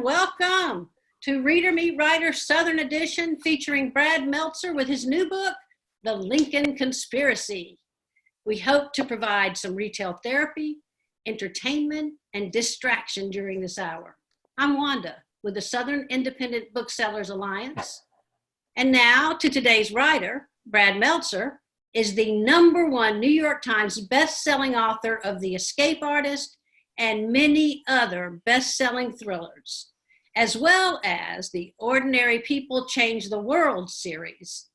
Welcome to Reader Meet Writer Southern Edition featuring Brad Meltzer with his new book, The Lincoln Conspiracy. We hope to provide some retail therapy, entertainment, and distraction during this hour. I'm Wanda with the Southern Independent Booksellers Alliance. And now to today's writer, Brad Meltzer is the #1 New York Times best-selling author of The Escape Artist and many other best-selling thrillers, as well as the Ordinary People Change the World series.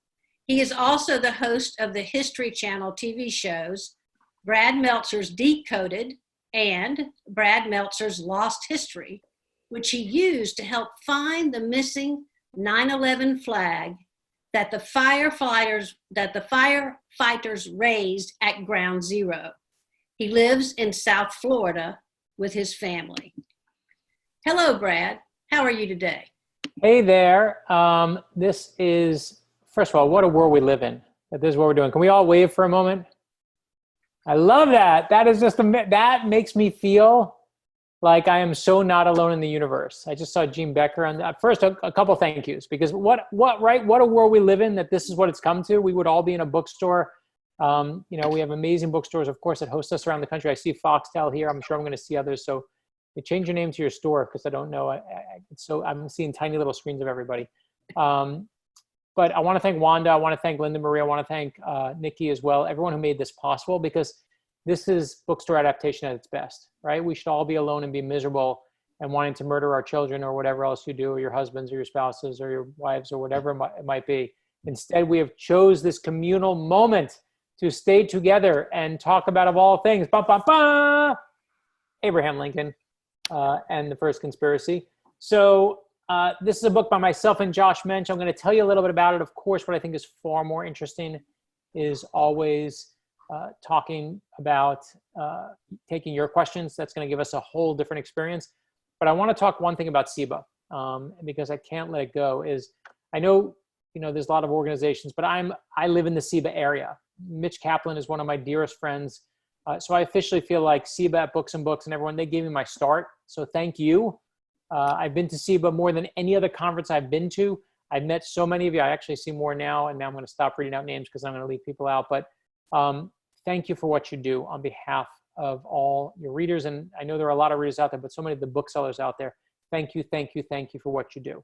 He is also the host of the History Channel TV shows Brad Meltzer's Decoded and Brad Meltzer's Lost History, which he used to help find the missing 9/11 flag that the firefighters raised at Ground Zero. He lives in South Florida with his family. Hello, Brad. How are you today? Hey there. This is, first of all, what a world we live in. That this is what we're doing. Can we all wave for a moment? I love that. That is just, that makes me feel like I am so not alone in the universe. I just saw Gene Becker on that. First, a couple thank yous, because what a world we live in, that this is what it's come to. We would all be in a bookstore. We have amazing bookstores, of course, that host us around the country. I see Foxtel here. I'm sure I'm going to see others. So you change your name to your store, because I don't know. So I'm seeing tiny little screens of everybody. But I want to thank Wanda. I want to thank Linda Marie. I want to thank Nikki as well. Everyone who made this possible, because this is bookstore adaptation at its best, right? We should all be alone and be miserable and wanting to murder our children or whatever else you do, or your husbands or your spouses or your wives or whatever it might be. Instead, we have chose this communal moment to stay together and talk about, of all things, Abraham Lincoln and the first conspiracy. So this is a book by myself and Josh Mensch. I'm going to tell you a little bit about it. Of course, what I think is far more interesting is always talking about taking your questions. That's going to give us a whole different experience. But I want to talk one thing about SIBA, because I can't let it go. Is I know, there's a lot of organizations, but I live in the SIBA area. Mitch Kaplan is one of my dearest friends. So I officially feel like SIBA at Books and Books and everyone, they gave me my start. So thank you. I've been to SIBA more than any other conference I've been to. I've met so many of you. I actually see more now, and now I'm going to stop reading out names because I'm going to leave people out. But thank you for what you do on behalf of all your readers. And I know there are a lot of readers out there, but so many of the booksellers out there. Thank you, thank you, thank you for what you do.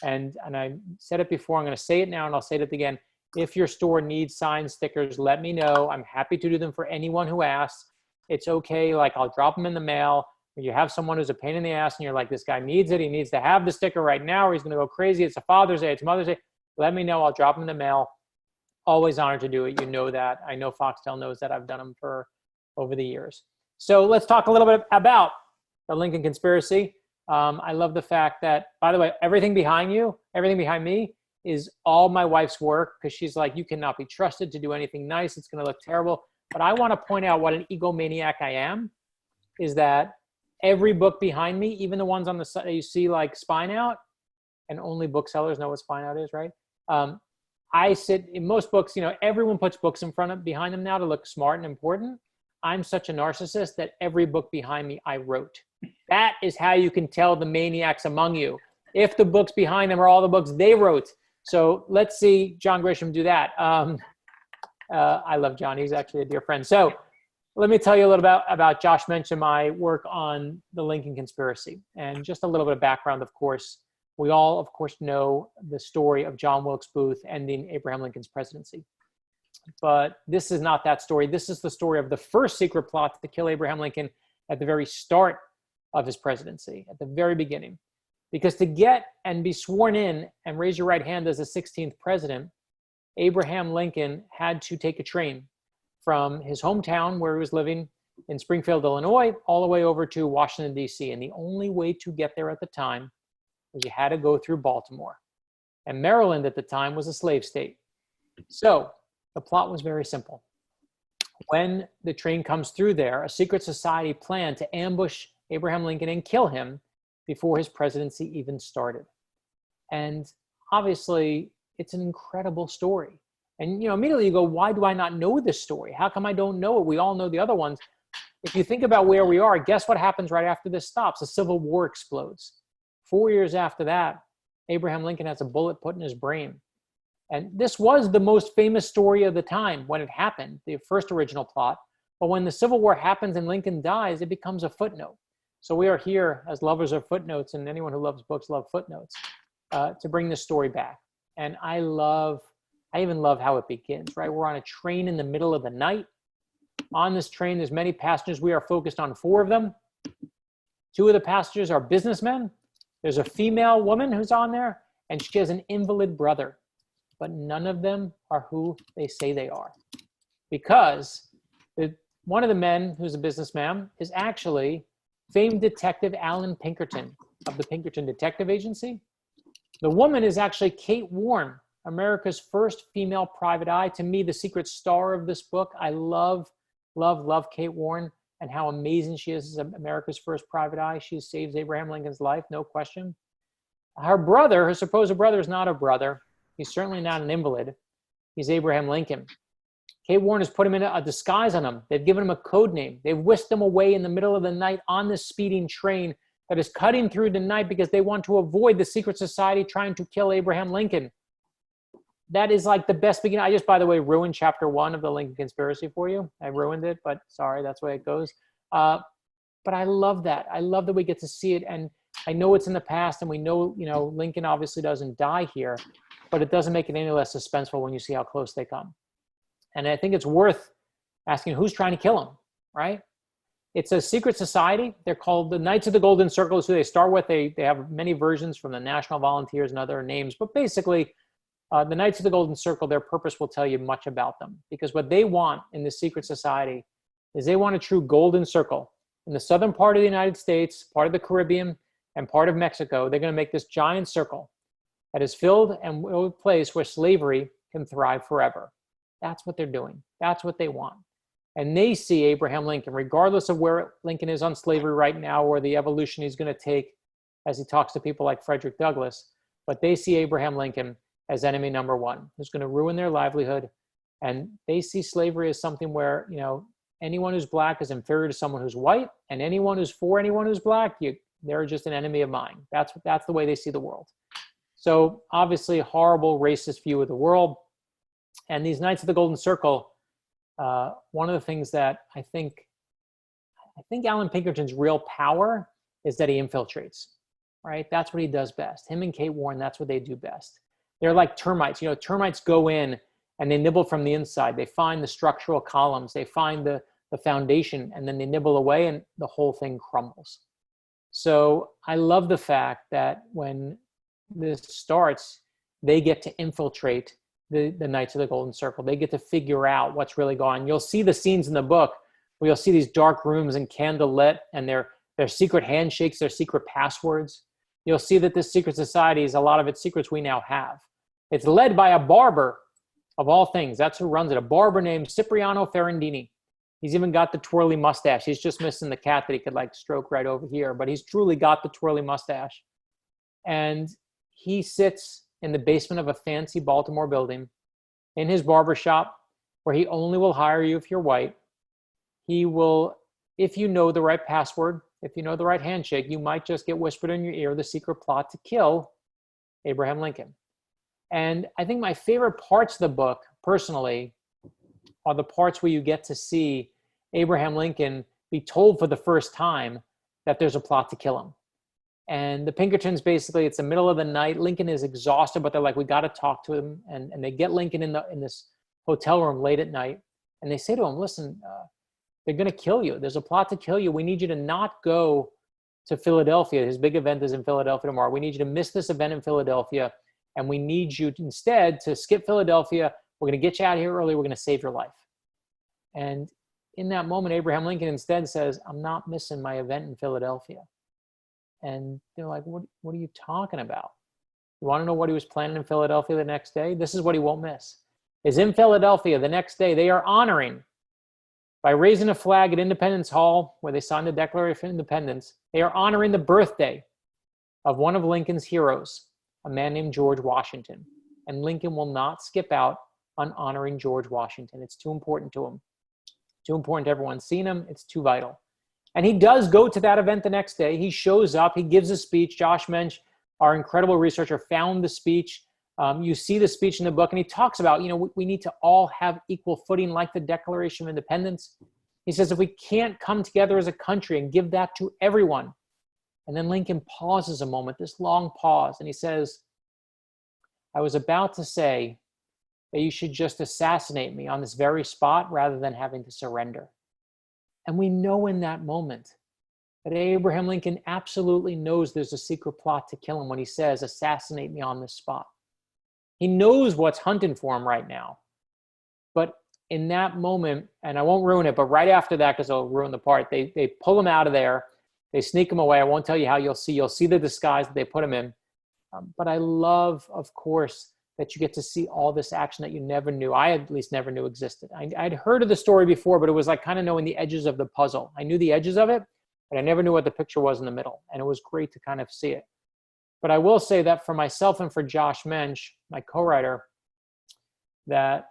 And I said it before, I'm going to say it now, and I'll say it again. If your store needs signs, stickers, let me know. I'm happy to do them for anyone who asks. It's okay. Like, I'll drop them in the mail. When you have someone who's a pain in the ass and you're like, this guy needs it. He needs to have the sticker right now, or he's going to go crazy. It's a Father's Day. It's Mother's Day. Let me know. I'll drop them in the mail. Always honored to do it. You know that. I know Foxtel knows that. I've done them for over the years. So let's talk a little bit about the Lincoln Conspiracy. I love the fact that, by the way, everything behind me is all my wife's work, because she's like, you cannot be trusted to do anything nice. It's going to look terrible. But I want to point out what an egomaniac I am, is that every book behind me, even the ones on the side that you see like Spine Out, and only booksellers know what Spine Out is, right? I sit in most books, everyone puts books behind them now to look smart and important. I'm such a narcissist that every book behind me I wrote. That is how you can tell the maniacs among you, if the books behind them are all the books they wrote. So let's see John Grisham do that. I love John. He's actually a dear friend. So let me tell you a little bit about Josh Mensch and my work on the Lincoln Conspiracy. And just a little bit of background, of course. We all, of course, know the story of John Wilkes Booth ending Abraham Lincoln's presidency. But this is not that story. This is the story of the first secret plot to kill Abraham Lincoln at the very start of his presidency, at the very beginning. Because to get and be sworn in and raise your right hand as the 16th president, Abraham Lincoln had to take a train from his hometown, where he was living in Springfield, Illinois, all the way over to Washington, D.C. And the only way to get there at the time was you had to go through Baltimore. And Maryland at the time was a slave state. So the plot was very simple. When the train comes through there, a secret society planned to ambush Abraham Lincoln and kill him before his presidency even started. And obviously, it's an incredible story. And immediately you go, why do I not know this story? How come I don't know it? We all know the other ones. If you think about where we are, guess what happens right after this stops? A civil war explodes. 4 years after that, Abraham Lincoln has a bullet put in his brain. And this was the most famous story of the time when it happened, the first original plot. But when the Civil War happens and Lincoln dies, it becomes a footnote. So we are here as lovers of footnotes, and anyone who loves books love footnotes, to bring this story back. And I even love how it begins, right? We're on a train in the middle of the night. On this train, there's many passengers. We are focused on 4 of them. 2 of the passengers are businessmen. There's a female woman who's on there, and she has an invalid brother. But none of them are who they say they are. Because one of the men, who's a businessman, is actually famed detective Alan Pinkerton of the Pinkerton Detective Agency. The woman is actually Kate Warren, America's first female private eye. To me, the secret star of this book. I love Kate Warren and how amazing she is as America's first private eye. She saves Abraham Lincoln's life, no question. Her brother, her supposed brother, is not a brother. He's certainly not an invalid. He's Abraham Lincoln. Kate Warren has put him in a disguise on him. They've given him a code name. They've whisked him away in the middle of the night on this speeding train that is cutting through the night because they want to avoid the secret society trying to kill Abraham Lincoln. That is like the best beginning. I just, by the way, ruined chapter 1 of the Lincoln Conspiracy for you. I ruined it, but sorry, that's the way it goes. But I love that. I love that we get to see it. And I know it's in the past, and we know, Lincoln obviously doesn't die here, but it doesn't make it any less suspenseful when you see how close they come. And I think it's worth asking who's trying to kill him, right? It's a secret society. They're called the Knights of the Golden Circle is who they start with. They have many versions from the National Volunteers and other names, but basically the Knights of the Golden Circle, their purpose will tell you much about them, because what they want in this secret society is they want a true golden circle. In the southern part of the United States, part of the Caribbean, and part of Mexico, they're going to make this giant circle that is filled and a place where slavery can thrive forever. That's what they're doing. That's what they want. And they see Abraham Lincoln, regardless of where Lincoln is on slavery right now or the evolution he's going to take as he talks to people like Frederick Douglass, but they see Abraham Lincoln as enemy number 1, who's going to ruin their livelihood. And they see slavery as something where, anyone who's black is inferior to someone who's white, and anyone who's for anyone who's black, they're just an enemy of mine. That's the way they see the world. So obviously a horrible racist view of the world. And these Knights of the Golden Circle, one of the things that I think Alan Pinkerton's real power is that he infiltrates, right? That's what he does best. Him and Kate Warren, that's what they do best. They're like termites. Termites go in and they nibble from the inside. They find the structural columns. They find the foundation, and then they nibble away and the whole thing crumbles. So I love the fact that when this starts, they get to infiltrate the Knights of the Golden Circle. They get to figure out what's really going on. You'll see the scenes in the book where you'll see these dark rooms and candlelit, and their secret handshakes, their secret passwords. You'll see that this secret society is a lot of its secrets we now have. It's led by a barber, of all things. That's who runs it, a barber named Cipriano Ferrandini. He's even got the twirly mustache. He's just missing the cat that he could stroke right over here, but he's truly got the twirly mustache. And he sits in the basement of a fancy Baltimore building in his barbershop, where he only will hire you if you're white. He will, if you know the right password, if you know the right handshake, you might just get whispered in your ear the secret plot to kill Abraham Lincoln. And I think my favorite parts of the book, personally, are the parts where you get to see Abraham Lincoln be told for the first time that there's a plot to kill him. And the Pinkertons, basically, it's the middle of the night. Lincoln is exhausted, but they're like, we got to talk to him. And they get Lincoln in this hotel room late at night. And they say to him, listen, they're going to kill you. There's a plot to kill you. We need you to not go to Philadelphia. His big event is in Philadelphia tomorrow. We need you to miss this event in Philadelphia. And we need you instead to skip Philadelphia. We're going to get you out of here early. We're going to save your life. And in that moment, Abraham Lincoln instead says, I'm not missing my event in Philadelphia. And they're like, what are you talking about? You want to know what he was planning in Philadelphia the next day? This is what he won't miss. Is in Philadelphia the next day, they are honoring, by raising a flag at Independence Hall, where they signed the Declaration of Independence, they are honoring the birthday of one of Lincoln's heroes, a man named George Washington. And Lincoln will not skip out on honoring George Washington. It's too important to him. Too important to everyone seeing him. It's too vital. And he does go to that event the next day. He shows up. He gives a speech. Josh Mensch our incredible researcher, found the speech. You see the speech in the book, and he talks about, we need to all have equal footing like the Declaration of Independence. He says, if we can't come together as a country and give that to everyone. And then Lincoln pauses a moment, this long pause, and he says, I was about to say that you should just assassinate me on this very spot rather than having to surrender. And we know in that moment that Abraham Lincoln absolutely knows there's a secret plot to kill him when he says, assassinate me on this spot. He knows what's hunting for him right now. But in that moment, and I won't ruin it, but right after that, because I'll ruin the part, they pull him out of there. They sneak him away. I won't tell you how. You'll see the disguise that they put him in. But I love, of course, that you get to see all this action that you never knew. I at least never knew existed. I'd heard of the story before, but it was like kind of knowing the edges of the puzzle. I knew the edges of it, but I never knew what the picture was in the middle. And it was great to kind of see it. But I will say that for myself and for Josh Mensch, my co-writer, that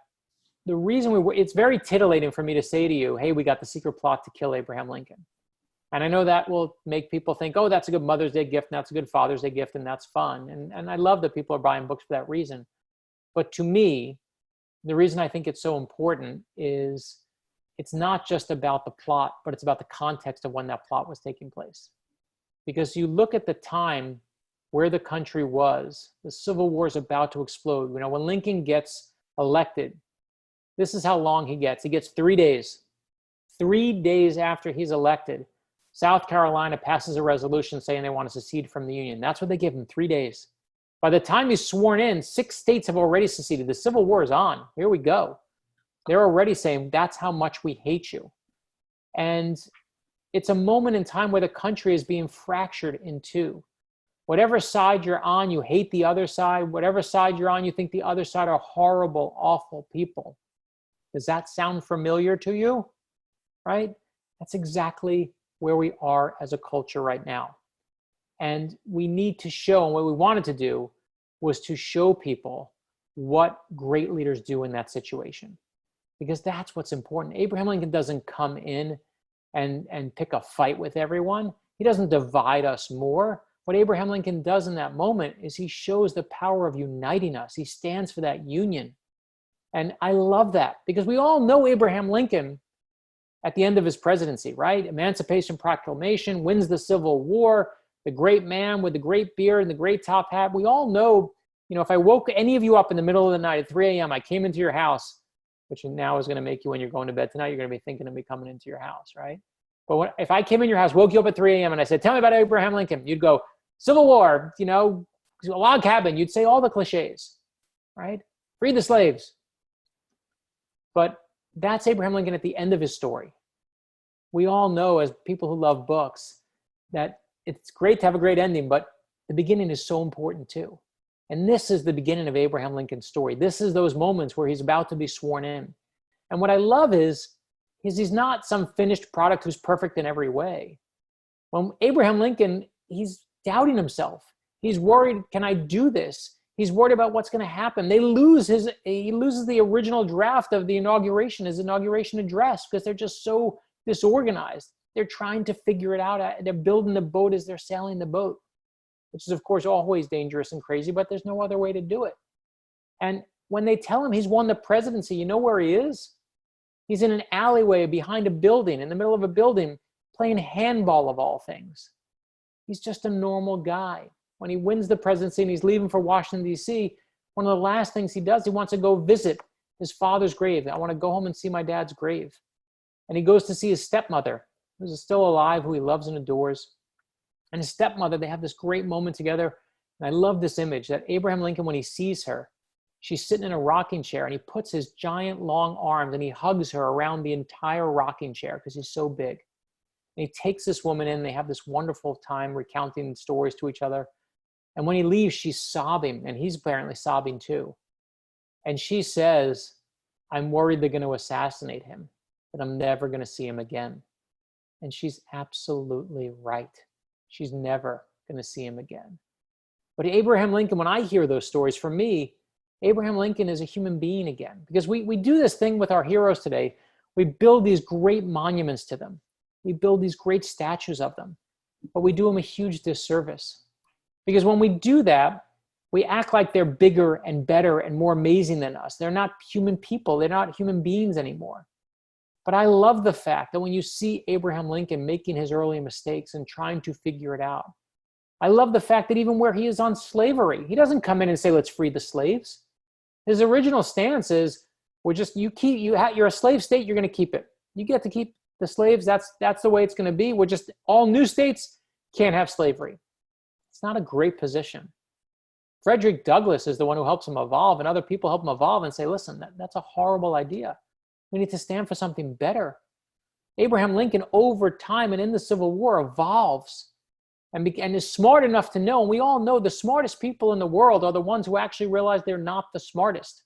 the reason it's very titillating for me to say to you, hey, we got the secret plot to kill Abraham Lincoln. And I know that will make people think, oh, that's a good Mother's Day gift, and that's a good Father's Day gift, and that's fun. And I love that people are buying books for that reason. But to me, the reason I think it's so important is it's not just about the plot, but it's about the context of when that plot was taking place. Because you look at the time where the country was, the Civil War is about to explode. When Lincoln gets elected, this is how long he gets. He gets 3 days. 3 days after he's elected, South Carolina passes a resolution saying they want to secede from the Union. That's what they give him, 3 days. By the time he's sworn in, 6 states have already seceded. The Civil War is on. Here we go. They're already saying, that's how much we hate you. And it's a moment in time where the country is being fractured in two. Whatever side you're on, you hate the other side. Whatever side you're on, you think the other side are horrible, awful people. Does that sound familiar to you? Right? That's exactly where we are as a culture right now. And we need to show, and what we wanted to do was to show people what great leaders do in that situation. Because that's what's important. Abraham Lincoln doesn't come in and pick a fight with everyone. He doesn't divide us more. What Abraham Lincoln does in that moment is he shows the power of uniting us. He stands for that union. And I love that because we all know Abraham Lincoln at the end of his presidency, right? Emancipation Proclamation, wins the Civil War, the great man with the great beard and the great top hat. We all know, if I woke any of you up in the middle of the night at 3 a.m., I came into your house, which now is going to make you, when you're going to bed tonight, you're going to be thinking of me coming into your house, right? But if I came in your house, woke you up at 3 a.m. and I said, tell me about Abraham Lincoln, you'd go, Civil War, a log cabin. You'd say all the cliches, right? Free the slaves. But that's Abraham Lincoln at the end of his story. We all know, as people who love books, that it's great to have a great ending, but the beginning is so important too. And this is the beginning of Abraham Lincoln's story. This is those moments where he's about to be sworn in. And what I love is he's not some finished product who's perfect in every way. When Abraham Lincoln, he's doubting himself. He's worried, can I do this? He's worried about what's going to happen. He loses the original draft of the inauguration, his inauguration address, because they're just so disorganized. They're trying to figure it out. They're building the boat as they're sailing the boat, which is, of course, always dangerous and crazy, but there's no other way to do it. And when they tell him he's won the presidency, you know where he is? He's in an alleyway behind a building, in the middle of a building, playing handball of all things. He's just a normal guy. When he wins the presidency and he's leaving for Washington, D.C., one of the last things he does, he wants to go visit his father's grave. I want to go home and see my dad's grave. And he goes to see his stepmother, who's still alive, who he loves and adores. And his stepmother, they have this great moment together. And I love this image that Abraham Lincoln, when he sees her, she's sitting in a rocking chair and he puts his giant long arms and he hugs her around the entire rocking chair because he's so big. And he takes this woman in, they have this wonderful time recounting stories to each other. And when he leaves, she's sobbing, and he's apparently sobbing too. And she says, I'm worried they're going to assassinate him, that I'm never going to see him again. And she's absolutely right. She's never going to see him again. But Abraham Lincoln, when I hear those stories, for me, Abraham Lincoln is a human being again. Because we do this thing with our heroes today. We build these great monuments to them. We build these great statues of them. But we do them a huge disservice. Because when we do that, we act like they're bigger and better and more amazing than us. They're not human people. They're not human beings anymore. But I love the fact that when you see Abraham Lincoln making his early mistakes and trying to figure it out, I love the fact that even where he is on slavery, he doesn't come in and say, let's free the slaves. His original stance is, you're a slave state, you're going to keep it. You get to keep the slaves. That's the way it's going to be. All new states can't have slavery. It's not a great position. Frederick Douglass is the one who helps him evolve, and other people help him evolve and say, listen, that's a horrible idea. We need to stand for something better. Abraham Lincoln, over time and in the Civil War, evolves and is smart enough to know, and we all know the smartest people in the world are the ones who actually realize they're not the smartest.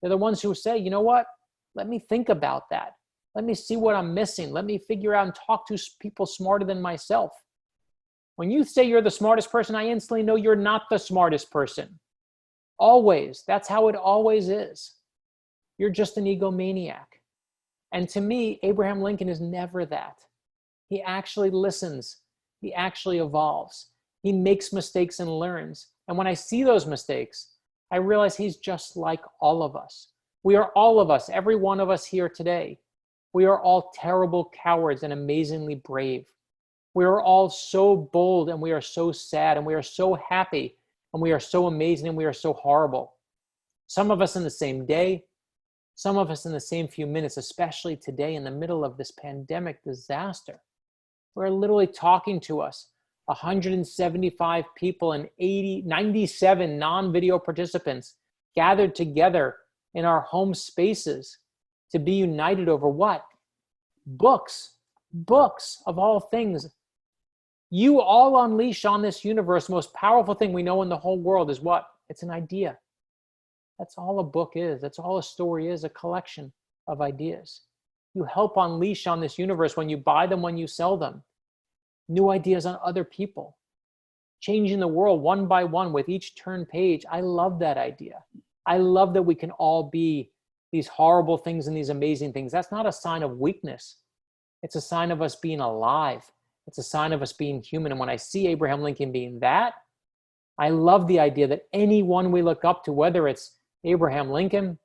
They're the ones who say, you know what? Let me think about that. Let me see what I'm missing. Let me figure out and talk to people smarter than myself. When you say you're the smartest person, I instantly know you're not the smartest person. Always. That's how it always is. You're just an egomaniac. And to me, Abraham Lincoln is never that. He actually listens. He actually evolves. He makes mistakes and learns. And when I see those mistakes, I realize he's just like all of us. We are all of us, every one of us here today. We are all terrible cowards and amazingly brave. We are all so bold, and we are so sad, and we are so happy, and we are so amazing, and we are so horrible. Some of us in the same day, some of us in the same few minutes, especially today in the middle of this pandemic disaster. We're literally talking to us, 175 people and 97 non-video participants gathered together in our home spaces to be united over what? Books of all things. You all unleash on this universe, the most powerful thing we know in the whole world is what? It's an idea. That's all a book is. That's all a story is, a collection of ideas. You help unleash on this universe when you buy them, when you sell them. New ideas on other people. Changing the world one by one with each turn page. I love that idea. I love that we can all be these horrible things and these amazing things. That's not a sign of weakness. It's a sign of us being alive. It's a sign of us being human. And when I see Abraham Lincoln being that, I love the idea that anyone we look up to, whether it's Abraham Lincoln,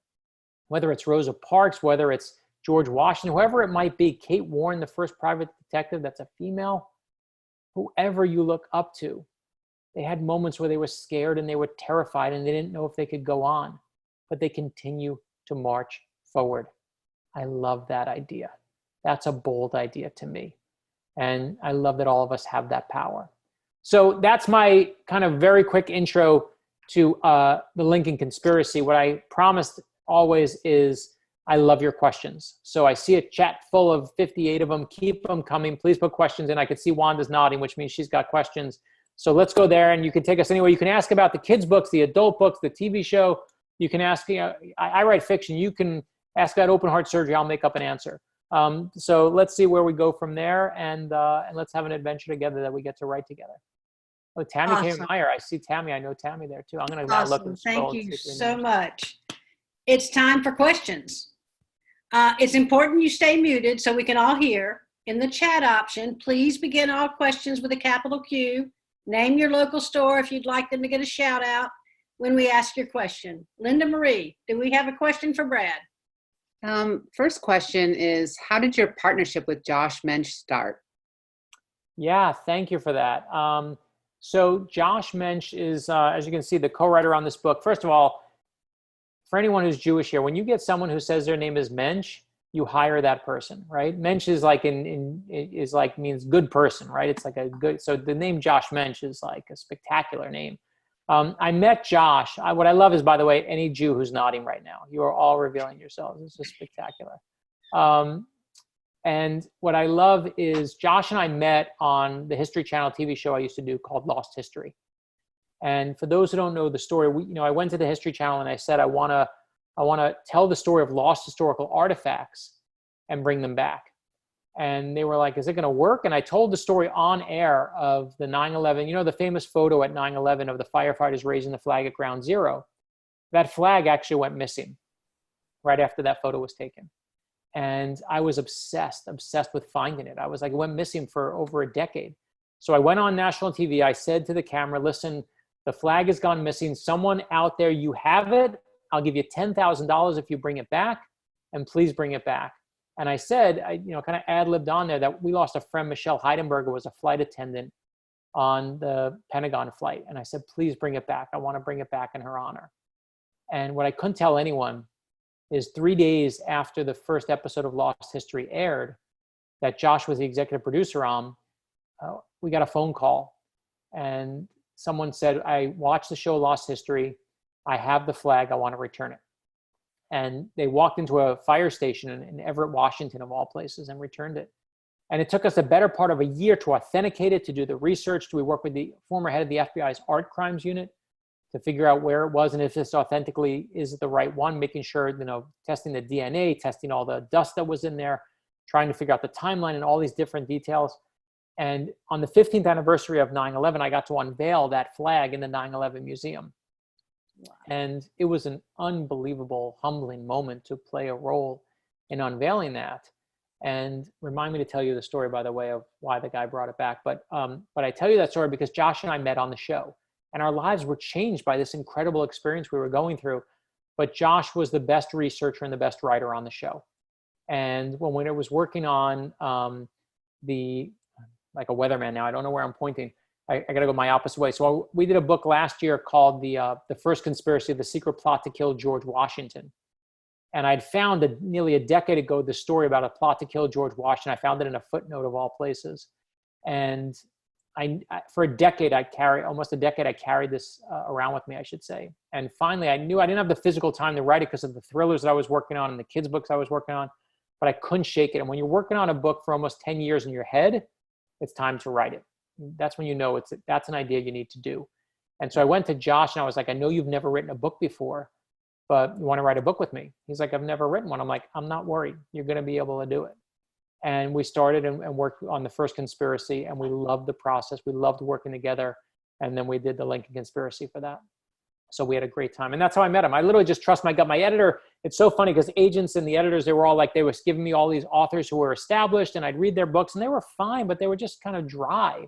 whether it's Rosa Parks, whether it's George Washington, whoever it might be, Kate Warren, the first private detective that's a female, whoever you look up to, they had moments where they were scared and they were terrified and they didn't know if they could go on, but they continue to march forward. I love that idea. That's a bold idea to me. And I love that all of us have that power. So that's my kind of very quick intro to the Lincoln conspiracy. What I promised always is I love your questions. So I see a chat full of 58 of them. Keep them coming. Please put questions in. I could see Wanda's nodding, which means she's got questions. So let's go there, and you can take us anywhere. You can ask about the kids' books, the adult books, the TV show. You can ask, I write fiction. You can ask about open heart surgery. I'll make up an answer. So let's see where we go from there, and let's have an adventure together that we get to write together. Oh, Tammy Awesome. Meyer. I see Tammy. I know Tammy there too. I'm going to Awesome. look and scroll. Thank you so much. It's time for questions. It's important you stay muted so we can all hear. In the chat option, please begin all questions with a capital Q. Name your local store if you'd like them to get a shout out when we ask your question. Linda Marie, do we have a question for Brad? First question is, how did your partnership with Josh Mensch start? Yeah, thank you for that. So Josh Mensch is, as you can see, the co-writer on this book. First of all, for anyone who's Jewish here, when you get someone who says their name is Mensch, you hire that person, right? Mensch is like means good person, right? It's like a good. So the name Josh Mensch is like a spectacular name. I met Josh. What I love is, by the way, any Jew who's nodding right now, you are all revealing yourselves. It's just spectacular. And what I love is Josh and I met on the History Channel TV show I used to do called Lost History. And for those who don't know the story, I went to the History Channel and I said, I want to tell the story of lost historical artifacts and bring them back. And they were like, is it going to work? And I told the story on air of the 9/11, the famous photo at 9/11 of the firefighters raising the flag at Ground Zero. That flag actually went missing right after that photo was taken. And I was obsessed with finding it. I was like, it went missing for over a decade. So I went on national TV. I said to the camera, listen, the flag has gone missing. Someone out there, you have it. I'll give you $10,000 if you bring it back, and please bring it back. And I said, kind of ad-libbed on there that we lost a friend, Michelle Heidenberger, was a flight attendant on the Pentagon flight. And I said, please bring it back. I want to bring it back in her honor. And what I couldn't tell anyone is 3 days after the first episode of Lost History aired, that Josh was the executive producer on, we got a phone call. And someone said, I watched the show Lost History. I have the flag. I want to return it. And they walked into a fire station in Everett, Washington, of all places, and returned it. And it took us a better part of a year to authenticate it, to do the research. We work with the former head of the FBI's art crimes unit to figure out where it was and if this authentically is the right one, making sure, testing the DNA, testing all the dust that was in there, trying to figure out the timeline and all these different details. And on the 15th anniversary of 9/11, I got to unveil that flag in the 9/11 museum. Wow. And it was an unbelievable, humbling moment to play a role in unveiling that. And remind me to tell you the story, by the way, of why the guy brought it back. But I tell you that story because Josh and I met on the show, and our lives were changed by this incredible experience we were going through. But Josh was the best researcher and the best writer on the show. And when it was working on like a weatherman now, I don't know where I'm pointing. I got to go my opposite way. So we did a book last year called The First Conspiracy, The Secret Plot to Kill George Washington. And I'd found nearly a decade ago the story about a plot to kill George Washington. I found it in a footnote of all places. And for almost a decade, I carried this around with me, I should say. And finally, I knew I didn't have the physical time to write it because of the thrillers that I was working on and the kids' books I was working on, but I couldn't shake it. And when you're working on a book for almost 10 years in your head, it's time to write it. That's when you know that's an idea you need to do. And so I went to Josh and I was like, I know you've never written a book before, but you want to write a book with me? He's like, I've never written one. I'm like, I'm not worried. You're going to be able to do it. And we started and worked on The First Conspiracy, and we loved the process. We loved working together. And then we did the Lincoln Conspiracy for that. So we had a great time. And that's how I met him. I literally just trust my gut. My editor, it's so funny because agents and the editors, they were all like, they were giving me all these authors who were established, and I'd read their books and they were fine, but they were just kind of dry.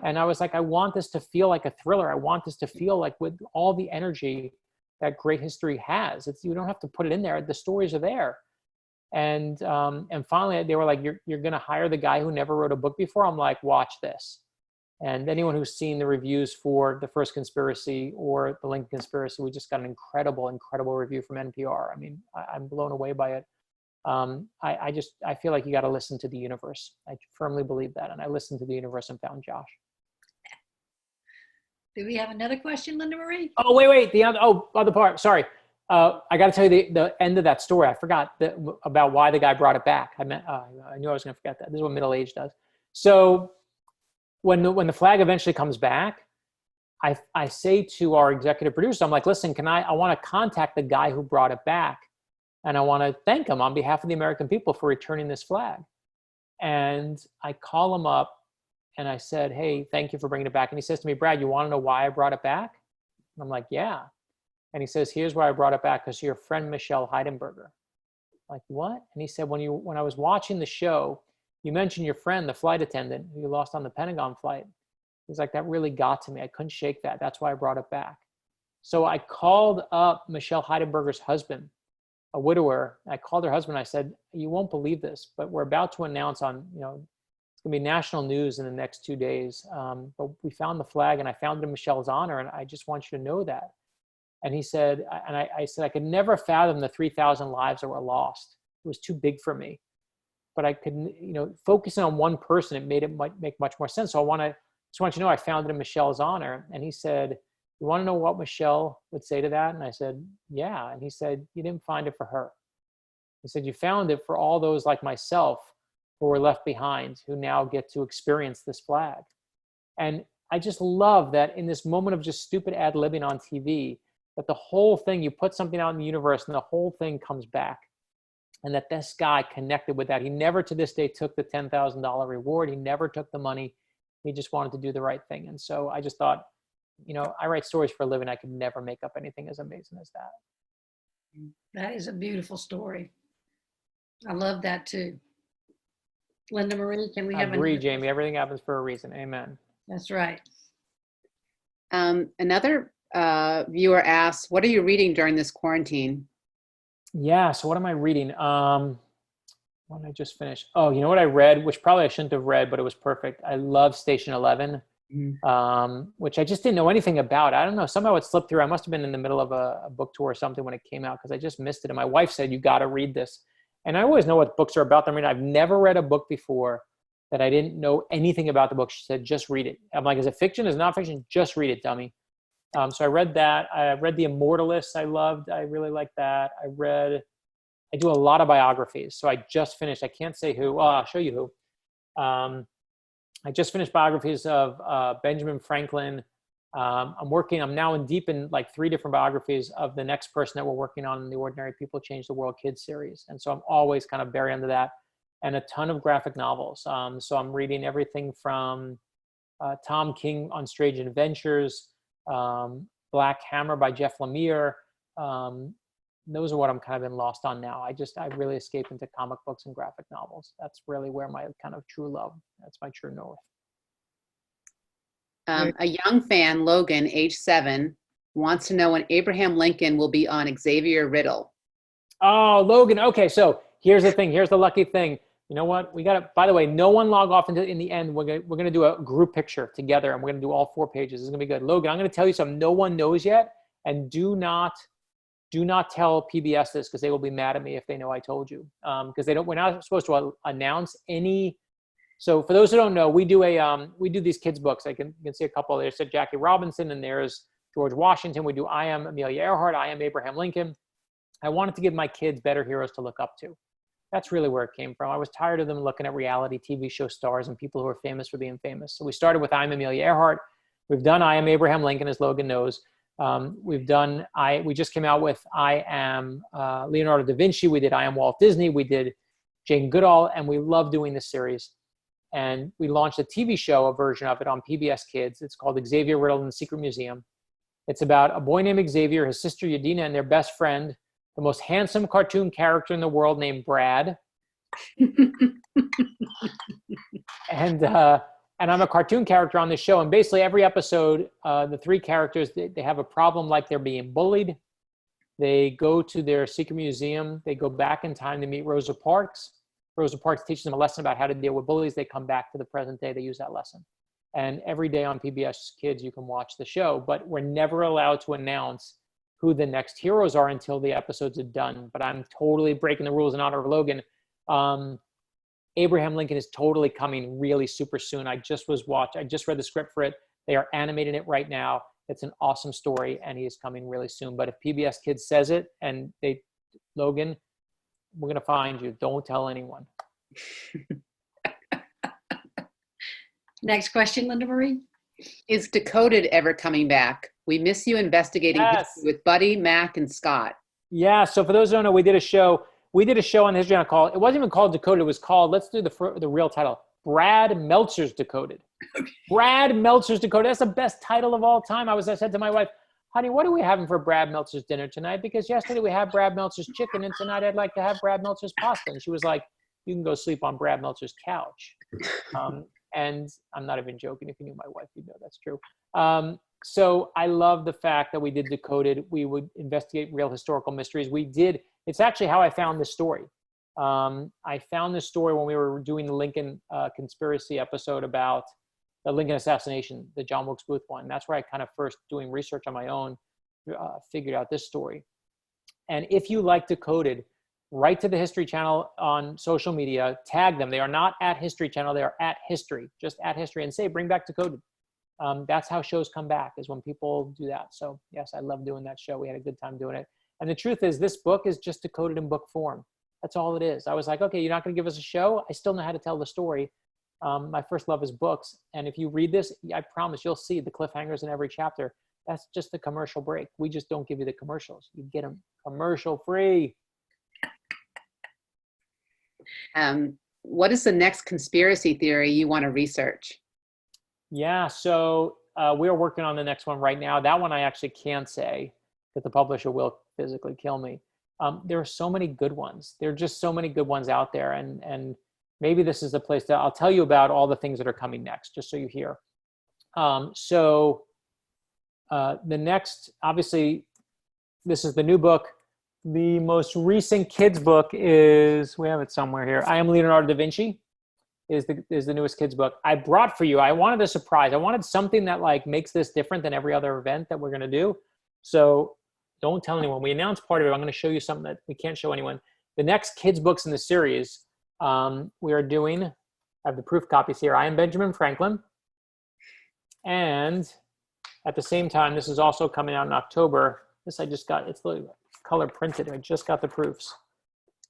And I was like, I want this to feel like a thriller. I want this to feel like with all the energy that great history has. You don't have to put it in there. The stories are there. And finally they were like, you're going to hire the guy who never wrote a book before? I'm like, watch this. And anyone who's seen the reviews for The First Conspiracy or the Lincoln Conspiracy, we just got an incredible, incredible review from NPR. I mean, I'm blown away by it. I feel like you got to listen to the universe. I firmly believe that. And I listened to the universe and found Josh. Do we have another question, Linda Marie? Oh, wait. The other part. Sorry. I got to tell you the end of that story. I forgot about why the guy brought it back. I knew I was going to forget that. This is what middle age does. So when the flag eventually comes back, I say to our executive producer, I'm like, listen, I want to contact the guy who brought it back. And I want to thank him on behalf of the American people for returning this flag. And I call him up and I said, hey, thank you for bringing it back. And he says to me, Brad, you want to know why I brought it back? And I'm like, yeah. And he says, here's why I brought it back, because your friend, Michelle Heidenberger. I'm like, what? And he said, when I was watching the show, you mentioned your friend, the flight attendant who you lost on the Pentagon flight. He's like, that really got to me. I couldn't shake that. That's why I brought it back. So I called up Michelle Heidenberger's husband, a widower. I called her husband. I said, you won't believe this, but we're about to announce it's going to be national news in the next 2 days. But we found the flag and I found it in Michelle's honor. And I just want you to know that. And he said, I said, I could never fathom the 3,000 lives that were lost. It was too big for me, but I could, focusing on one person, it might make much more sense. So just want you to know, I found it in Michelle's honor. And he said, you want to know what Michelle would say to that? And I said, yeah. And he said, you didn't find it for her. He said, you found it for all those like myself who were left behind, who now get to experience this flag. And I just love that in this moment of just stupid ad-libbing on TV, that the whole thing, you put something out in the universe and the whole thing comes back. And that this guy connected with that. He never to this day took the $10,000 reward. He never took the money. He just wanted to do the right thing. And so I just thought, I write stories for a living. I could never make up anything as amazing as that. That is a beautiful story. I love that too. Linda Marie, can we have Jamie. Everything happens for a reason. Amen. That's right. Another viewer asks, what are you reading during this quarantine? Yeah, so what am I reading? What did I just finish? Oh, you know what I read, which probably I shouldn't have read, but it was perfect. I love Station 11, which I just didn't know anything about. I don't know, somehow it slipped through. I must have been in the middle of a book tour or something when it came out, because I just missed it. And my wife said, you got to read this. And I always know what books are about. I mean, I've never read a book before that I didn't know anything about the book. She said, just read it. I'm like, is it fiction? Is it nonfiction? Just read it, dummy. So I read that. I read The Immortalists. I loved. I really liked that. I do a lot of biographies. So I just finished. I can't say who. Well, I'll show you who. I just finished biographies of Benjamin Franklin. I'm now deep in like 3 different biographies of the next person that we're working on in the Ordinary People Change the World Kids series. And so I'm always kind of buried under that, and a ton of graphic novels. So I'm reading everything from Tom King on Strange Adventures, Black Hammer by Jeff Lemire. Those are what I'm kind of been lost on now. I really escape into comic books and graphic novels. That's really where my kind of true love, that's my true north. A young fan, Logan, age 7, wants to know when Abraham Lincoln will be on Xavier Riddle. Oh, Logan. Okay, so here's the thing. Here's the lucky thing. You know what? We got to, by the way, no one log off in the end. We're going to do a group picture together, and we're going to do all 4 pages. It's going to be good. Logan, I'm going to tell you something no one knows yet, and do not tell PBS this, because they will be mad at me if they know I told you. Because we're not supposed to announce any. So for those who don't know, we do these kids books. You can see a couple. There's Jackie Robinson, and there's George Washington. We do I Am Amelia Earhart, I Am Abraham Lincoln. I wanted to give my kids better heroes to look up to. That's really where it came from. I was tired of them looking at reality TV show stars and people who are famous for being famous. So we started with I Am Amelia Earhart. We've done I Am Abraham Lincoln, as Logan knows. We just came out with I Am Leonardo da Vinci. We did I Am Walt Disney. We did Jane Goodall, and we love doing this series. And we launched a TV show, a version of it on PBS Kids. It's called Xavier, Riddle, and the Secret Museum. It's about a boy named Xavier, his sister Yadina, and their best friend, the most handsome cartoon character in the world named Brad. And I'm a cartoon character on this show. And basically every episode, the 3 characters, they have a problem, like they're being bullied. They go to their secret museum. They go back in time to meet Rosa Parks. Rosa Parks teaches them a lesson about how to deal with bullies. They come back to the present day. They use that lesson. And every day on PBS Kids, you can watch the show. But we're never allowed to announce who the next heroes are until the episodes are done. But I'm totally breaking the rules in honor of Logan. Abraham Lincoln is totally coming really super soon. I just read the script for it. They are animating it right now. It's an awesome story, and he is coming really soon. But if PBS Kids says it, and Logan, we're going to find you. Don't tell anyone. Next question, Linda Marie. Is Decoded ever coming back? We miss you investigating history with Buddy, Mac, and Scott. Yeah, so for those who don't know, we did a show on the History Channel called, it wasn't even called Decoded, it was called, let's do the real title, Brad Meltzer's Decoded. Brad Meltzer's Decoded. That's the best title of all time. I said to my wife, honey, what are we having for Brad Meltzer's dinner tonight? Because yesterday we had Brad Meltzer's chicken, and tonight I'd like to have Brad Meltzer's pasta. And she was like, you can go sleep on Brad Meltzer's couch. And I'm not even joking. If you knew my wife, you'd know that's true. So I love the fact that we did Decoded. We would investigate real historical mysteries. It's actually how I found this story. I found this story when we were doing the Lincoln conspiracy episode about the Lincoln assassination, the John Wilkes Booth one. That's where I kind of first, doing research on my own, figured out this story. And if you like Decoded, write to the History Channel on social media, tag them. They are not at History Channel, they are at History, just at History, and say, bring back Decoded. That's how shows come back, is when people do that. So yes, I love doing that show. We had a good time doing it. And the truth is, this book is just decoded in book form. That's all it is. I was like, okay, you're not going to give us a show? I still know how to tell the story. My first love is books. And if you read this, I promise you'll see the cliffhangers in every chapter. That's just the commercial break. We just don't give you the commercials. You get them commercial free. What is the next conspiracy theory you want to research? Yeah, so we're working on the next one right now. That one I actually can't say, that the publisher will physically kill me. There are so many good ones. There are just so many good ones out there. And maybe this is the place I'll tell you about all the things that are coming next, just so you hear. The next, obviously, this is the new book. The most recent kids book is, we have it somewhere here. I Am Leonardo da Vinci is the newest kids book. I brought for you, I wanted a surprise. I wanted something that like makes this different than every other event that we're going to do. So don't tell anyone. We announced part of it. I'm going to show you something that we can't show anyone. The next kids books in the series, we are doing, I have the proof copies here. I Am Benjamin Franklin. And at the same time, this is also coming out in October. This I just got, it's color printed. I just got the proofs.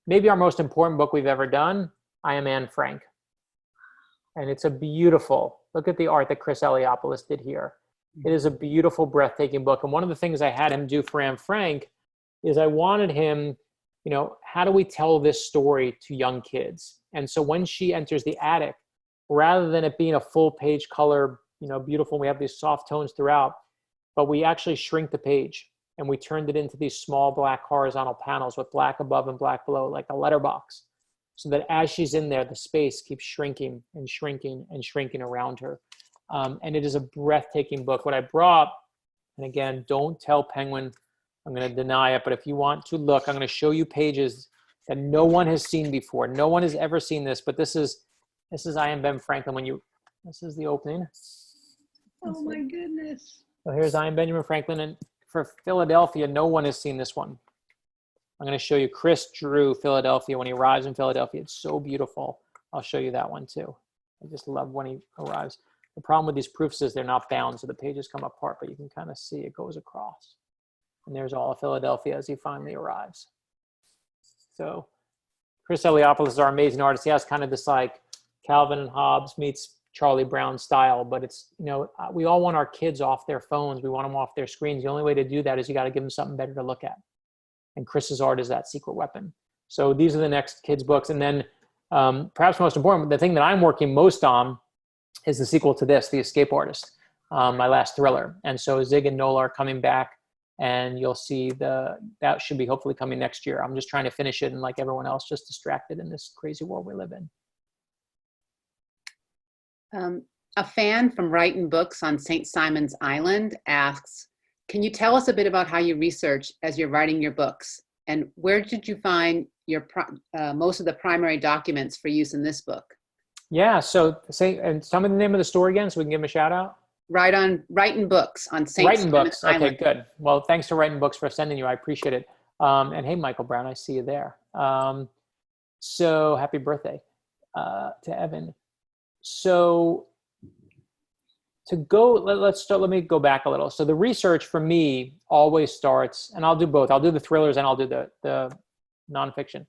Maybe our most important book we've ever done, I Am Anne Frank. And it's a beautiful, look at the art that Chris Eliopoulos did here. It is a beautiful, breathtaking book. And one of the things I had him do for Anne Frank is I wanted him, you know, how do we tell this story to young kids? And so when she enters the attic, rather than it being a full page color, you know, beautiful, we have these soft tones throughout, but we actually shrink the page and we turned it into these small black horizontal panels with black above and black below, like a letterbox. So that as she's in there, the space keeps shrinking and shrinking and shrinking around her. And it is a breathtaking book. What I brought, and again, don't tell Penguin, I'm going to deny it, but if you want to look, I'm going to show you pages that no one has seen before. No one has ever seen this, but this is I Am Ben Franklin. This is the opening. Oh my goodness. So here's I Am Benjamin Franklin. And for Philadelphia, no one has seen this one. I'm going to show you Chris drew Philadelphia when he arrives in Philadelphia. It's so beautiful. I'll show you that one too. I just love when he arrives. The problem with these proofs is they're not bound, so the pages come apart, but you can kind of see it goes across. And there's all of Philadelphia as he finally arrives. So Chris Eliopoulos is our amazing artist. He has kind of this like Calvin and Hobbes meets Charlie Brown style, but it's, you know, we all want our kids off their phones. We want them off their screens. The only way to do that is you got to give them something better to look at. And Chris's art is that secret weapon. So these are the next kids' books. And then perhaps most important, the thing that I'm working most on is the sequel to this, The Escape Artist, my last thriller. And so Zig and Nola are coming back, and you'll see that should be hopefully coming next year. I'm just trying to finish it, and like everyone else, just distracted in this crazy world we live in. A fan from Writing Books on St. Simon's Island asks, can you tell us a bit about how you research as you're writing your books? And where did you find your most of the primary documents for use in this book? Yeah, so and tell me the name of the store again so we can give them a shout out. Writing Books on St. Writing Simon's Books. Island. Okay, good. Well, thanks to Writing Books for sending you. I appreciate it. And hey, Michael Brown, I see you there. So happy birthday to Evan. So to go, let's start. Let me go back a little. So the research for me always starts, and I'll do both. I'll do the thrillers and I'll do the nonfiction.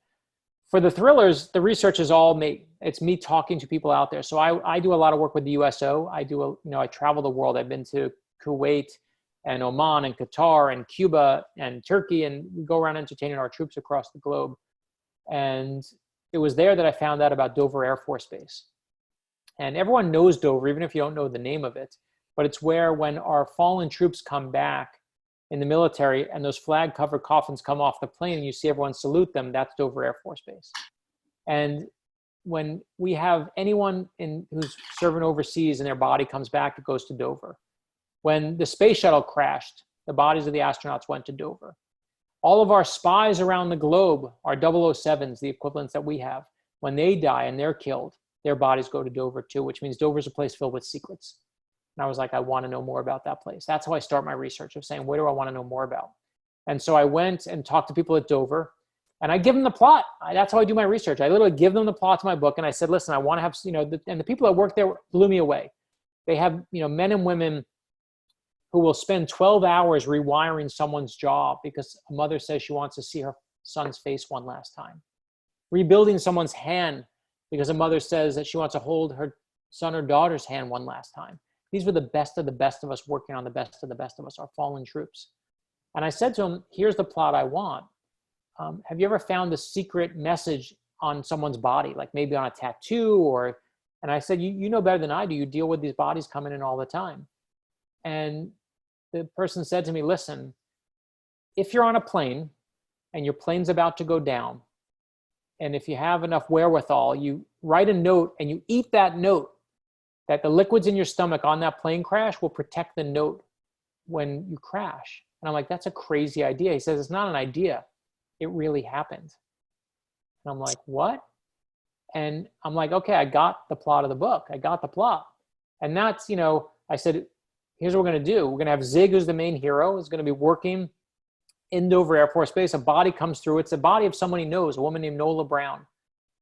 For the thrillers, the research is all me. It's me talking to people out there. So I do a lot of work with the USO. I travel the world. I've been to Kuwait and Oman and Qatar and Cuba and Turkey, and we go around entertaining our troops across the globe. And it was there that I found out about Dover Air Force Base. And everyone knows Dover, even if you don't know the name of it. But it's where when our fallen troops come back in the military and those flag-covered coffins come off the plane and you see everyone salute them, that's Dover Air Force Base. And when we have anyone who's serving overseas and their body comes back, it goes to Dover. When the space shuttle crashed, the bodies of the astronauts went to Dover. All of our spies around the globe are 007s, the equivalents that we have. When they die and they're killed, their bodies go to Dover too, which means Dover's a place filled with secrets. And I was like, I want to know more about that place. That's how I start my research of saying, what do I want to know more about? And so I went and talked to people at Dover, and I give them the plot. That's how I do my research. I literally give them the plot to my book, and I said, listen, I want to have, and the people that work there blew me away. They have, men and women who will spend 12 hours rewiring someone's jaw because a mother says she wants to see her son's face one last time. Rebuilding someone's hand because a mother says that she wants to hold her son or daughter's hand one last time. These were the best of us working on the best of us, our fallen troops. And I said to him, here's the plot I want. Have you ever found a secret message on someone's body, like maybe on a tattoo and I said, you know better than I do. You deal with these bodies coming in all the time. And the person said to me, listen, if you're on a plane and your plane's about to go down, and if you have enough wherewithal, you write a note and you eat that note that the liquids in your stomach on that plane crash will protect the note when you crash. And I'm like, that's a crazy idea. He says, it's not an idea. It really happened. And I'm like, what? And I'm like, okay, I got the plot of the book. I got the plot. And that's, you know, I said, here's what we're going to do. We're going to have Zig, who's the main hero, is going to be working in Dover Air Force Base. A body comes through. It's the body of someone he knows, a woman named Nola Brown.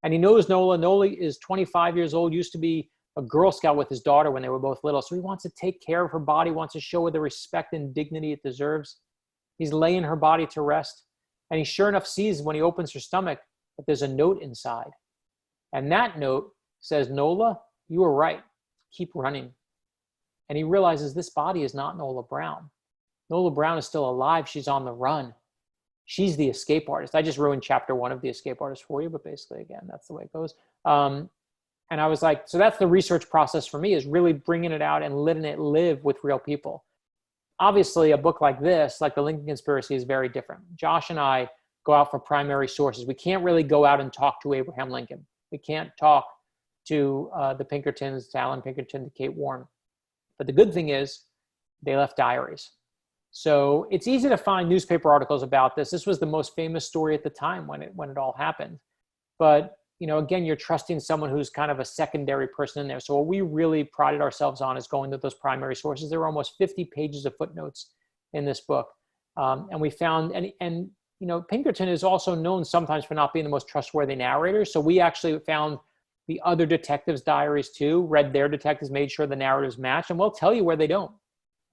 And he knows Nola. Nola is 25 years old, used to be a Girl Scout with his daughter when they were both little. So he wants to take care of her body, wants to show her the respect and dignity it deserves. He's laying her body to rest. And he sure enough sees when he opens her stomach that there's a note inside. And that note says, Nola, you were right. Keep running. And he realizes this body is not Nola Brown. Nola Brown is still alive. She's on the run. She's the escape artist. I just ruined chapter 1 of The Escape Artist for you, but basically, again, that's the way it goes. And I was like, so that's the research process for me, is really bringing it out and letting it live with real people. Obviously, a book like this, like The Lincoln Conspiracy, is very different. Josh and I go out for primary sources. We can't really go out and talk to Abraham Lincoln. We can't talk to the Pinkertons, to Alan Pinkerton, to Kate Warren. But the good thing is they left diaries. So it's easy to find newspaper articles about this. This was the most famous story at the time when it all happened. But, you know, again, you're trusting someone who's kind of a secondary person in there. So what we really prided ourselves on is going to those primary sources. There were almost 50 pages of footnotes in this book. And we found, and you know, Pinkerton is also known sometimes for not being the most trustworthy narrator. So we actually found the other detectives' diaries too, read their detectives, made sure the narratives match, and we'll tell you where they don't.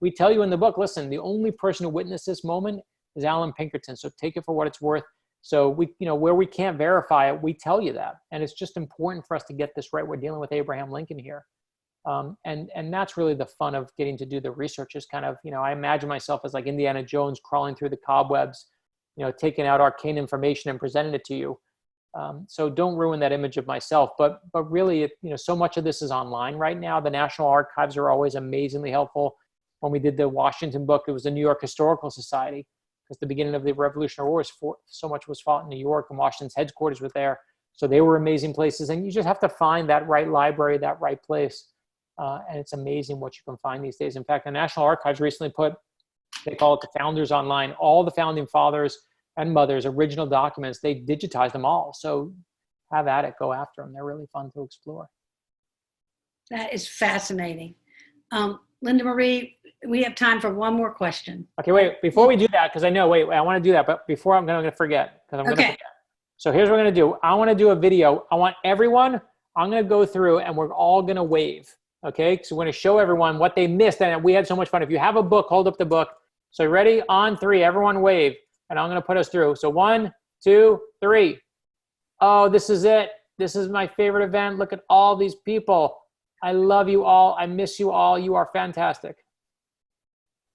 We tell you in the book, listen, the only person who witnessed this moment is Alan Pinkerton. So take it for what it's worth. So we, you know, where we can't verify it, we tell you that. And it's just important for us to get this right. We're dealing with Abraham Lincoln here. And that's really the fun of getting to do the research, is kind of, you know, I imagine myself as like Indiana Jones crawling through the cobwebs, you know, taking out arcane information and presenting it to you. So don't ruin that image of myself. But really, you know, so much of this is online right now. The National Archives are always amazingly helpful. When we did the Washington book, it was the New York Historical Society, because the beginning of the Revolutionary War, so much was fought in New York, and Washington's headquarters were there. So they were amazing places. And you just have to find that right library, that right place. And it's amazing what you can find these days. In fact, the National Archives recently they call it the Founders Online, all the founding fathers and mothers' original documents. They digitized them all. So have at it, go after them. They're really fun to explore. That is fascinating. Linda Marie, we have time for one more question. Okay, wait, before we do that, because I want to do that, but before I'm going to forget, because I'm going to forget. So here's what I'm going to do. I want to do a video. I want everyone, I'm going to go through and we're all going to wave. Okay, so we're going to show everyone what they missed. And we had so much fun. If you have a book, hold up the book. So ready? On 3, everyone wave. And I'm going to put us through. So 1, 2, 3. Oh, this is it. This is my favorite event. Look at all these people. I love you all. I miss you all. You are fantastic.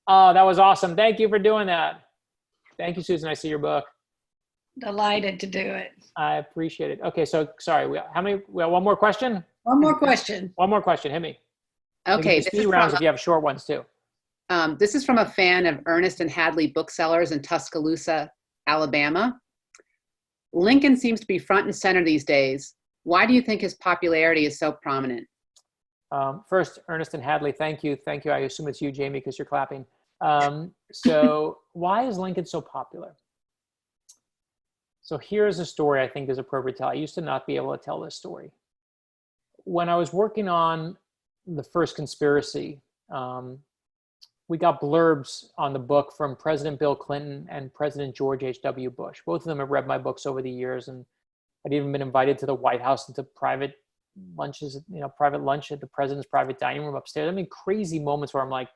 Oh, that was awesome. Thank you for doing that. Thank you, Susan. I see your book. Delighted to do it. I appreciate it. Okay, so sorry. We have one more question? One more question. One more question. Hit me. Okay. Speed rounds if you have short ones too. This is from a fan of Ernest and Hadley booksellers in Tuscaloosa, Alabama. Lincoln seems to be front and center these days. Why do you think his popularity is so prominent? First, Ernest and Hadley, thank you. Thank you. I assume it's you, Jamie, because you're clapping. So why is Lincoln so popular? So here's a story I think is appropriate to tell. I used to not be able to tell this story. When I was working on the first conspiracy, we got blurbs on the book from President Bill Clinton and President George H.W. Bush. Both of them have read my books over the years, and I'd even been invited to the White House and to private lunches, private lunch at the president's private dining room upstairs. I mean, crazy moments where I'm like,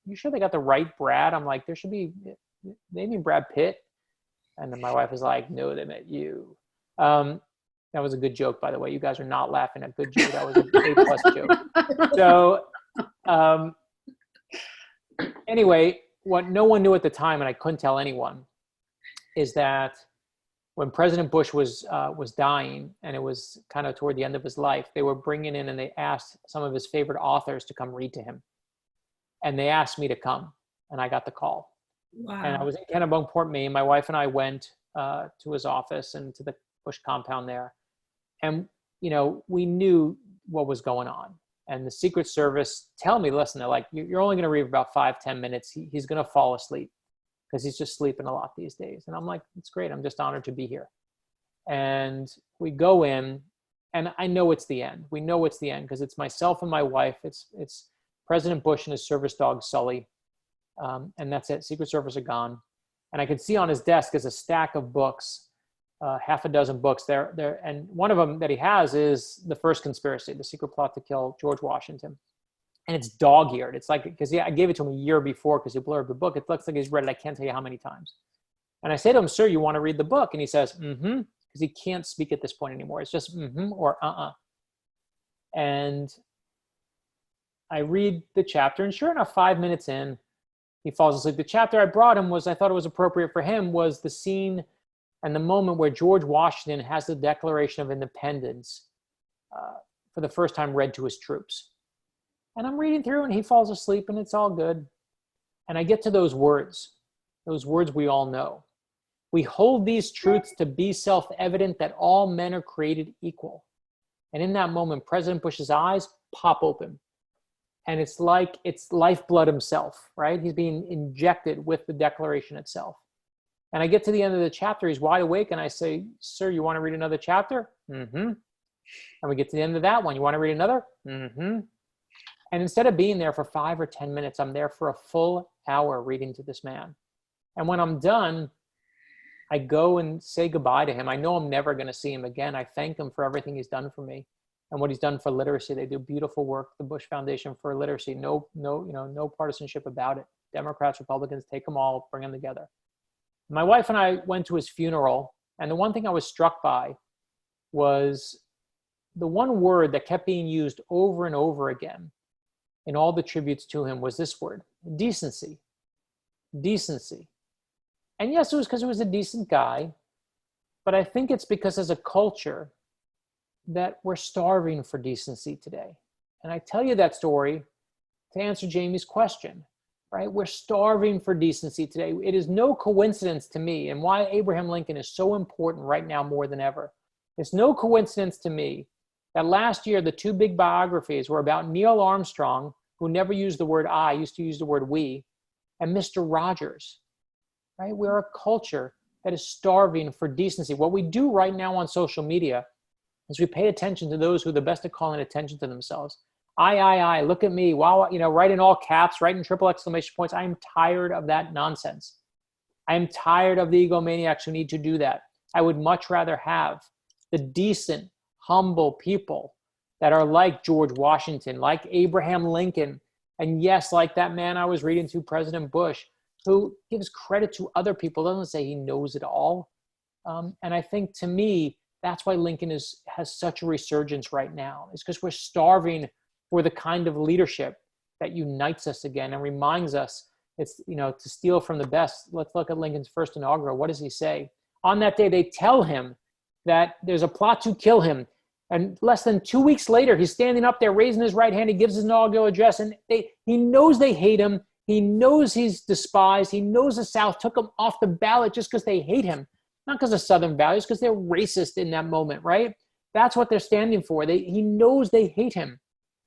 you sure they got the right Brad? I'm like, they mean Brad Pitt? And then my wife is like, no, they meant you. That was a good joke, by the way. You guys are not laughing at good joke. That was an A+ joke. So anyway, what no one knew at the time, and I couldn't tell anyone, is that when President Bush was dying, and it was kind of toward the end of his life, they were bringing in and they asked some of his favorite authors to come read to him. And they asked me to come, and I got the call. Wow. And I was in Kennebunkport, Maine. My wife and I went to his office and to the Bush compound there. And, we knew what was going on. And the Secret Service tell me, listen, they're like, you're only going to read about 5-10 minutes. He's going to fall asleep because he's just sleeping a lot these days. And I'm like, it's great. I'm just honored to be here. And we go in, and I know it's the end. We know it's the end because it's myself and my wife. It's President Bush and his service dog, Sully. And that's it. Secret Service are gone. And I could see on his desk is a stack of books, half a dozen books there. And one of them that he has is The First Conspiracy, The Secret Plot to Kill George Washington. And it's dog-eared. It's like, because I gave it to him a year before because he blurbed the book. It looks like he's read it. I can't tell you how many times. And I say to him, sir, you want to read the book? And he says, mm-hmm, because he can't speak at this point anymore. It's just mm-hmm or uh-uh. And I read the chapter, and sure enough, 5 minutes in, he falls asleep. The chapter I brought him I thought it was appropriate for him, was the scene and the moment where George Washington has the Declaration of Independence for the first time read to his troops. And I'm reading through, and he falls asleep, and it's all good. And I get to those words we all know. We hold these truths to be self-evident that all men are created equal. And in that moment, President Bush's eyes pop open. And it's like it's lifeblood himself, right? He's being injected with the Declaration itself. And I get to the end of the chapter, he's wide awake, and I say, sir, you want to read another chapter? Mm-hmm. And we get to the end of that one. You want to read another? Mm-hmm. And instead of being there for 5 or 10 minutes, I'm there for a full hour reading to this man. And when I'm done, I go and say goodbye to him. I know I'm never going to see him again. I thank him for everything he's done for me and what he's done for literacy. They do beautiful work, the Bush Foundation for Literacy. No partisanship about it. Democrats, Republicans, take them all, bring them together. My wife and I went to his funeral, and the one thing I was struck by was the one word that kept being used over and over again in all the tributes to him was this word: decency. Decency. And yes, it was because he was a decent guy, but I think it's because as a culture that we're starving for decency today. And I tell you that story to answer Jamie's question, right? We're starving for decency today. It is no coincidence to me, and why Abraham Lincoln is so important right now more than ever. It's no coincidence to me that last year, the 2 big biographies were about Neil Armstrong, who never used the word I, used to use the word we, and Mr. Rogers, right? We're a culture that is starving for decency. What we do right now on social media is we pay attention to those who are the best at calling attention to themselves. I, look at me, wow, write in all caps, write in triple exclamation points. I am tired of that nonsense. I am tired of the egomaniacs who need to do that. I would much rather have the decent, humble people that are like George Washington, like Abraham Lincoln, and yes, like that man I was reading to, President Bush, who gives credit to other people, doesn't say he knows it all. And I think, to me, that's why Lincoln has such a resurgence right now. It's because we're starving for the kind of leadership that unites us again and reminds us, it's, to steal from the best. Let's look at Lincoln's first inaugural. What does he say? On that day, they tell him that there's a plot to kill him. And less than 2 weeks later, he's standing up there, raising his right hand. He gives his inaugural address, and he knows they hate him. He knows he's despised. He knows the South took him off the ballot just because they hate him. Not because of Southern values, because they're racist in that moment, right? That's what they're standing for. He knows they hate him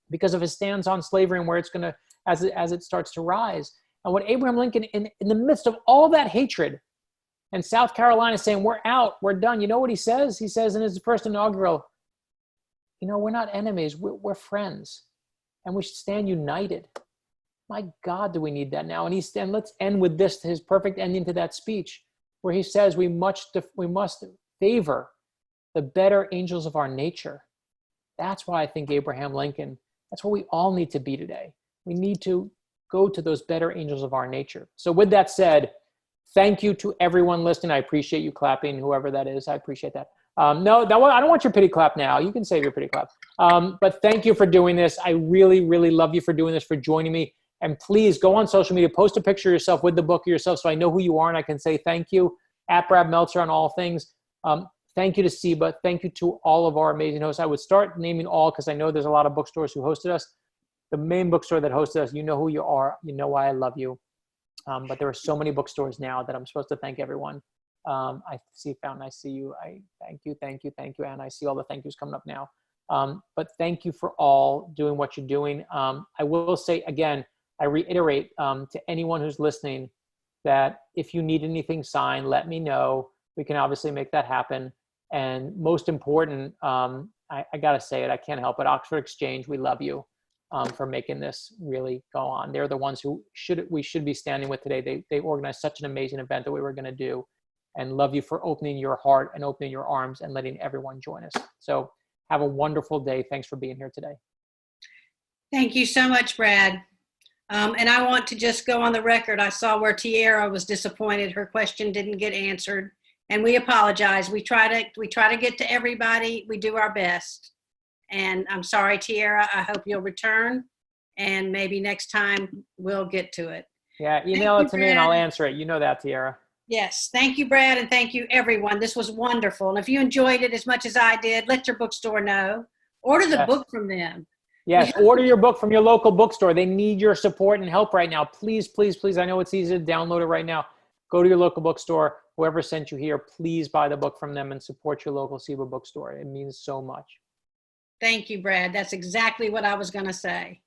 because of his stance on slavery and where it's going to, as it starts to rise. And what Abraham Lincoln, in the midst of all that hatred, and South Carolina saying, we're out, we're done. You know what he says? He says in his first inaugural, we're not enemies, we're friends. And we should stand united. My God, do we need that now? And let's end with this, his perfect ending to that speech, where he says we must favor the better angels of our nature. That's why I think Abraham Lincoln, that's what we all need to be today. We need to go to those better angels of our nature. So with that said, thank you to everyone listening. I appreciate you clapping, whoever that is. I appreciate that. I don't want your pity clap now. You can save your pity clap. But thank you for doing this. I really, really love you for doing this, for joining me. And please go on social media, post a picture of yourself with the book of yourself so I know who you are and I can say thank you. At Brad Meltzer on all things. Thank you to Seba. Thank you to all of our amazing hosts. I would start naming all because I know there's a lot of bookstores who hosted us. The main bookstore that hosted us, you know who you are. You know why I love you. But there are so many bookstores now that I'm supposed to thank everyone. I see Fountain. I see you. I thank you. And I see all the thank yous coming up now. But thank you for all doing what you're doing. I will say again, I reiterate to anyone who's listening that if you need anything signed, let me know. We can obviously make that happen. And most important, I got to say it, I can't help it. Oxford Exchange, we love you for making this really go on. They're the ones who we should be standing with today. They organized such an amazing event that we were going to do, and love you for opening your heart and opening your arms and letting everyone join us. So have a wonderful day. Thanks for being here today. Thank you so much, Brad. And I want to just go on the record. I saw where Tiara was disappointed. Her question didn't get answered, and we apologize. We try to get to everybody. We do our best. And I'm sorry, Tiara. I hope you'll return, and maybe next time we'll get to it. Yeah, email it to me and I'll answer it. You know that, Tiara. Yes. Thank you, Brad, and thank you, everyone. This was wonderful. And if you enjoyed it as much as I did, let your bookstore know. Order the book from them. Yes, order your book from your local bookstore. They need your support and help right now. Please, please, please. I know it's easy to download it right now. Go to your local bookstore. Whoever sent you here, please buy the book from them and support your local SIBA bookstore. It means so much. Thank you, Brad. That's exactly what I was going to say.